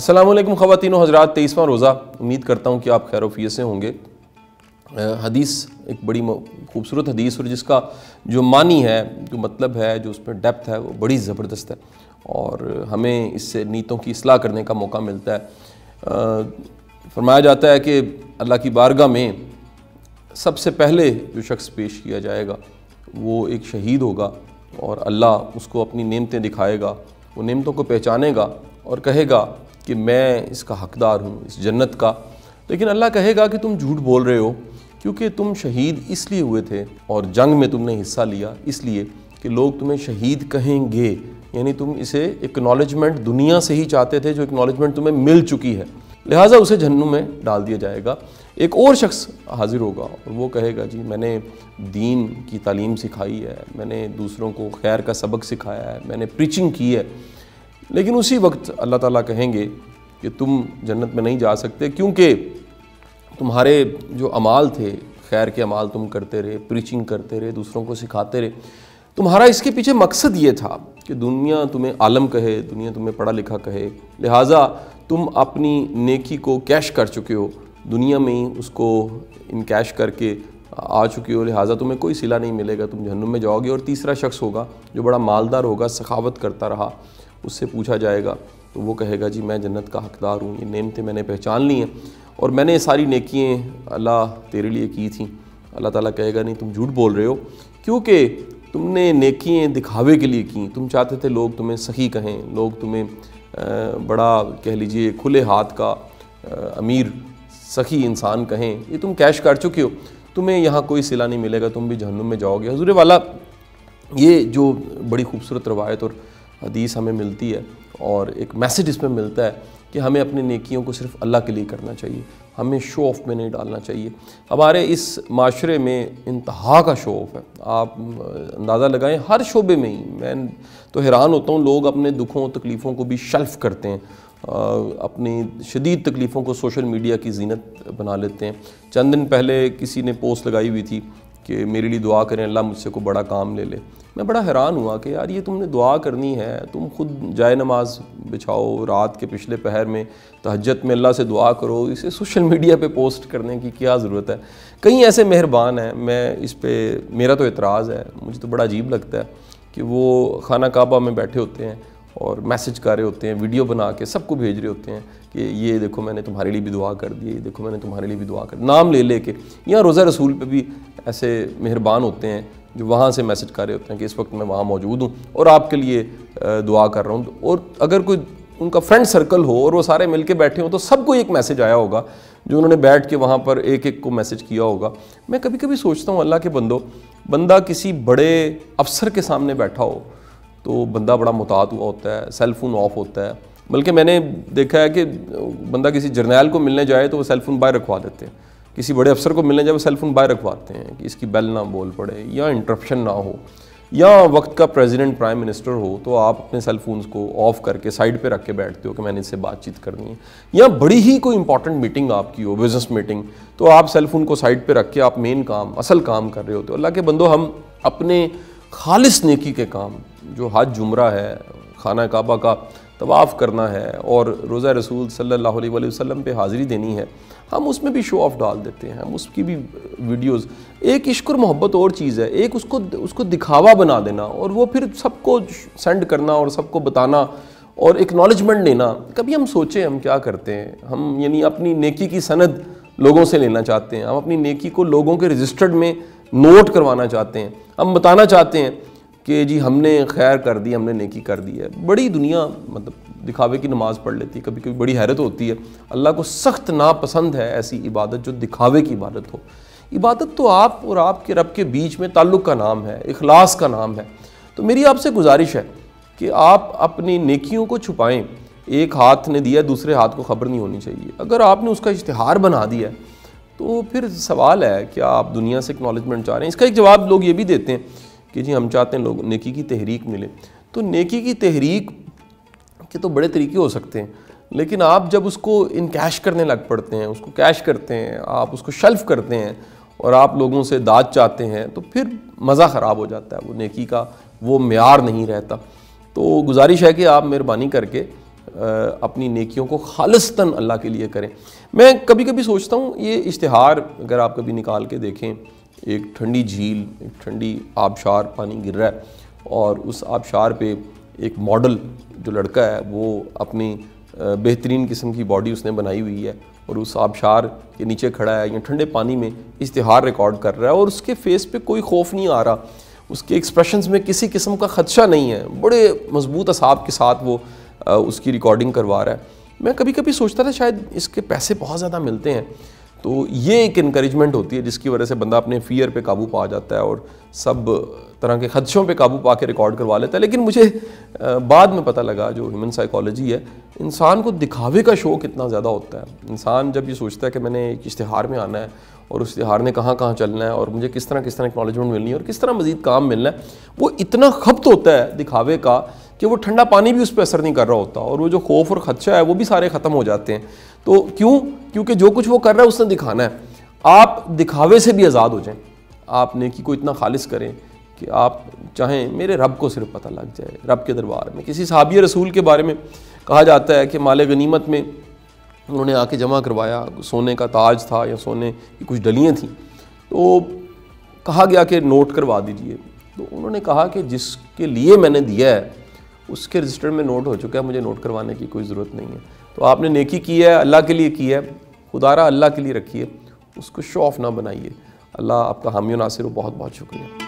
السلام علیکم خواتین و حضرات، 23واں روزہ، امید کرتا ہوں کہ آپ خیر و عافیت سے ہوں گے۔ حدیث ایک بڑی خوبصورت حدیث، اور جس کا جو معنی ہے، جو مطلب ہے، جو اس میں ڈیپتھ ہے، وہ بڑی زبردست ہے، اور ہمیں اس سے نیتوں کی اصلاح کرنے کا موقع ملتا ہے۔ فرمایا جاتا ہے کہ اللہ کی بارگاہ میں سب سے پہلے جو شخص پیش کیا جائے گا وہ ایک شہید ہوگا، اور اللہ اس کو اپنی نعمتیں دکھائے گا، وہ نعمتوں کو پہچانے گا اور کہے گا کہ میں اس کا حقدار ہوں، اس جنت کا۔ لیکن اللہ کہے گا کہ تم جھوٹ بول رہے ہو، کیونکہ تم شہید اس لیے ہوئے تھے اور جنگ میں تم نے حصہ لیا اس لیے کہ لوگ تمہیں شہید کہیں گے، یعنی تم اسے اکنالجمنٹ دنیا سے ہی چاہتے تھے، جو اکنالجمنٹ تمہیں مل چکی ہے، لہٰذا اسے جہنم میں ڈال دیا جائے گا۔ ایک اور شخص حاضر ہوگا اور وہ کہے گا جی میں نے دین کی تعلیم سکھائی ہے، میں نے دوسروں کو خیر کا سبق سکھایا ہے، میں نے پریچنگ کی ہے، لیکن اسی وقت اللہ تعالیٰ کہیں گے کہ تم جنت میں نہیں جا سکتے، کیونکہ تمہارے جو اعمال تھے، خیر کے اعمال تم کرتے رہے، پریچنگ کرتے رہے، دوسروں کو سکھاتے رہے، تمہارا اس کے پیچھے مقصد یہ تھا کہ دنیا تمہیں عالم کہے، دنیا تمہیں پڑھا لکھا کہے، لہٰذا تم اپنی نیکی کو کیش کر چکے ہو، دنیا میں ہی اس کو انکیش کر کے آ چکے ہو، لہٰذا تمہیں کوئی صلہ نہیں ملے گا، تم جہنم میں جاؤ گے۔ اور تیسرا شخص ہوگا جو بڑا مالدار ہوگا، سخاوت کرتا رہا، اس سے پوچھا جائے گا تو وہ کہے گا جی میں جنت کا حقدار ہوں، یہ نعمتیں میں نے پہچان لی ہیں، اور میں نے یہ ساری نیکیاں اللہ تیرے لیے کی تھیں۔ اللہ تعالیٰ کہے گا نہیں، تم جھوٹ بول رہے ہو، کیونکہ تم نے نیکیاں دکھاوے کے لیے کیں، تم چاہتے تھے لوگ تمہیں سخی کہیں، لوگ تمہیں بڑا کہہ لیجئے کھلے ہاتھ کا امیر سخی انسان کہیں، یہ تم کیش کر چکے ہو، تمہیں یہاں کوئی صلہ نہیں ملے گا، تم بھی جہنم میں جاؤ گے۔ حضور والا یہ جو بڑی خوبصورت روایت اور حدیث ہمیں ملتی ہے، اور ایک میسج اس میں ملتا ہے کہ ہمیں اپنی نیکیوں کو صرف اللہ کے لیے کرنا چاہیے، ہمیں شو آف میں نہیں ڈالنا چاہیے۔ ہمارے اس معاشرے میں انتہا کا شو آف ہے، آپ اندازہ لگائیں، ہر شعبے میں ہی۔ میں تو حیران ہوتا ہوں، لوگ اپنے دکھوں تکلیفوں کو بھی شلف کرتے ہیں، اپنی شدید تکلیفوں کو سوشل میڈیا کی زینت بنا لیتے ہیں۔ چند دن پہلے کسی نے پوسٹ لگائی ہوئی تھی کہ میرے لیے دعا کریں، اللہ مجھ سے کوئی بڑا کام لے لے۔ میں بڑا حیران ہوا کہ یار یہ تم نے دعا کرنی ہے، تم خود جائے نماز بچھاؤ، رات کے پچھلے پہر میں تہجد میں اللہ سے دعا کرو، اسے سوشل میڈیا پہ پوسٹ کرنے کی کیا ضرورت ہے؟ کئی ایسے مہربان ہیں، میں اس پہ میرا تو اعتراض ہے، مجھے تو بڑا عجیب لگتا ہے کہ وہ خانہ کعبہ میں بیٹھے ہوتے ہیں اور میسج کر رہے ہوتے ہیں، ویڈیو بنا کے سب کو بھیج رہے ہوتے ہیں کہ یہ دیکھو میں نے تمہارے لیے بھی دعا کر دی، یہ دیکھو میں نے تمہارے لیے بھی دعا کر دی، نام لے لے کے۔ یا روزہ رسول پہ بھی ایسے مہربان ہوتے ہیں جو وہاں سے میسج کر رہے ہوتے ہیں کہ اس وقت میں وہاں موجود ہوں اور آپ کے لیے دعا کر رہا ہوں۔ اور اگر کوئی ان کا فرینڈ سرکل ہو اور وہ سارے مل کے بیٹھے ہوں تو سب کو ایک میسج آیا ہوگا جو انہوں نے بیٹھ کے وہاں پر ایک ایک کو میسج کیا ہوگا۔ میں کبھی کبھی سوچتا ہوں اللہ کے بندہ کسی بڑے افسر کے سامنے بیٹھا ہو تو بندہ بڑا محتاط ہوا ہوتا ہے، سیل فون آف ہوتا ہے، بلکہ میں نے دیکھا ہے کہ بندہ کسی جرنیل کو ملنے جائے تو وہ سیل فون باہر رکھوا دیتے ہیں، کسی بڑے افسر کو ملنے جائے وہ سیل فون باہر رکھواتے ہیں کہ اس کی بیل نہ بول پڑے یا انٹرپشن نہ ہو، یا وقت کا پریزیڈنٹ پرائم منسٹر ہو تو آپ اپنے سیل فونز کو آف کر کے سائڈ پہ رکھ کے بیٹھتے ہو کہ میں نے اس سے بات چیت کرنی ہے، یا بڑی ہی کوئی امپورٹنٹ میٹنگ آپ کی ہو، بزنس میٹنگ، تو آپ سیل فون کو سائڈ پہ رکھ کے آپ مین کام، اصل کام کر رہے ہوتے ہو۔ اللہ کے بندو، ہم اپنے خالص نیکی کے کام، جو حج عمرہ ہے، خانہ کعبہ کا طواف کرنا ہے اور روزہ رسول صلی اللہ علیہ وآلہ وسلم پہ حاضری دینی ہے، ہم اس میں بھی شو آف ڈال دیتے ہیں، ہم اس کی بھی ویڈیوز۔ ایک عشق اور محبت اور چیز ہے، ایک اس کو دکھاوا بنا دینا اور وہ پھر سب کو سینڈ کرنا اور سب کو بتانا اور اکنالجمنٹ لینا۔ کبھی ہم سوچیں ہم کیا کرتے ہیں، ہم یعنی اپنی نیکی کی سند لوگوں سے لینا چاہتے ہیں، ہم اپنی نیکی کو لوگوں کے رجسٹرڈ میں نوٹ کروانا چاہتے ہیں، ہم بتانا چاہتے ہیں کہ جی ہم نے خیر کر دی، ہم نے نیکی کر دی ہے۔ بڑی دنیا مطلب دکھاوے کی نماز پڑھ لیتی ہے، کبھی کبھی بڑی حیرت ہوتی ہے، اللہ کو سخت ناپسند ہے ایسی عبادت جو دکھاوے کی عبادت ہو۔ عبادت تو آپ اور آپ کے رب کے بیچ میں تعلق کا نام ہے، اخلاص کا نام ہے۔ تو میری آپ سے گزارش ہے کہ آپ اپنی نیکیوں کو چھپائیں، ایک ہاتھ نے دیا دوسرے ہاتھ کو خبر نہیں ہونی چاہیے۔ اگر آپ نے اس کا اشتہار بنا دیا ہے تو پھر سوال ہے کہ آپ دنیا سے اکنالجمنٹ چاہ رہے ہیں۔ اس کا ایک جواب لوگ یہ بھی دیتے ہیں کہ جی ہم چاہتے ہیں لوگ نیکی کی تحریک ملے۔ تو نیکی کی تحریک کے تو بڑے طریقے ہو سکتے ہیں، لیکن آپ جب اس کو انکیش کرنے لگ پڑتے ہیں، اس کو کیش کرتے ہیں، آپ اس کو شلف کرتے ہیں اور آپ لوگوں سے داد چاہتے ہیں تو پھر مزہ خراب ہو جاتا ہے، وہ نیکی کا وہ معیار نہیں رہتا۔ تو گزارش ہے کہ آپ مہربانی کر کے اپنی نیکیوں کو خالصتاً اللہ کے لیے کریں. میں کبھی کبھی سوچتا ہوں یہ اشتہار اگر آپ کبھی نکال کے دیکھیں, ایک ٹھنڈی جھیل, ایک ٹھنڈی آبشار, پانی گر رہا ہے اور اس آبشار پہ ایک ماڈل جو لڑکا ہے وہ اپنی بہترین قسم کی باڈی اس نے بنائی ہوئی ہے اور اس آبشار کے نیچے کھڑا ہے یا ٹھنڈے پانی میں اشتہار ریکارڈ کر رہا ہے, اور اس کے فیس پہ کوئی خوف نہیں آ رہا, اس کے ایکسپریشنز میں کسی قسم کا خدشہ نہیں ہے, بڑے مضبوط اعصاب کے ساتھ وہ اس کی ریکارڈنگ کروا رہا ہے. میں کبھی کبھی سوچتا تھا شاید اس کے پیسے بہت زیادہ ملتے ہیں, تو یہ ایک انکریجمنٹ ہوتی ہے جس کی وجہ سے بندہ اپنے فیئر پہ قابو پا جاتا ہے اور سب طرح کے خدشوں پہ قابو پا کے ریکارڈ کروا لیتا ہے. لیکن مجھے بعد میں پتہ لگا جو ہیومن سائیکالوجی ہے, انسان کو دکھاوے کا شوق اتنا زیادہ ہوتا ہے. انسان جب یہ سوچتا ہے کہ میں نے ایک اشتہار میں آنا ہے اور اس اشتہار نے کہاں کہاں چلنا ہے اور مجھے کس طرح اکنالجمنٹ ملنی ہے اور کس طرح مزید کام ملنا ہے, وہ اتنا خبت ہوتا ہے دکھاوے کا کہ وہ ٹھنڈا پانی بھی اس پہ اثر نہیں کر رہا ہوتا, اور وہ جو خوف اور خدشہ ہے وہ بھی سارے ختم ہو جاتے ہیں. تو کیونکہ جو کچھ وہ کر رہا ہے اس نے دکھانا ہے. آپ دکھاوے سے بھی آزاد ہو جائیں, آپ نیکی کو اتنا خالص کریں کہ آپ چاہیں میرے رب کو صرف پتہ لگ جائے. رب کے دربار میں کسی صحابی رسول کے بارے میں کہا جاتا ہے کہ مال غنیمت میں انہوں نے آ کے جمع کروایا, سونے کا تاج تھا یا سونے کی کچھ ڈلیاں تھیں, تو کہا گیا کہ نوٹ کروا دیجئے. تو انہوں نے کہا کہ جس کے لیے میں نے دیا ہے اس کے رجسٹر میں نوٹ ہو چکا ہے, مجھے نوٹ کروانے کی کوئی ضرورت نہیں ہے. تو آپ نے نیکی کی ہے, اللہ کے لیے کی ہے, خدا را اللہ کے لیے رکھیے, اس کو شو آف نہ بنائیے. اللہ آپ کا حامی و ناصر ہو. بہت بہت شکریہ.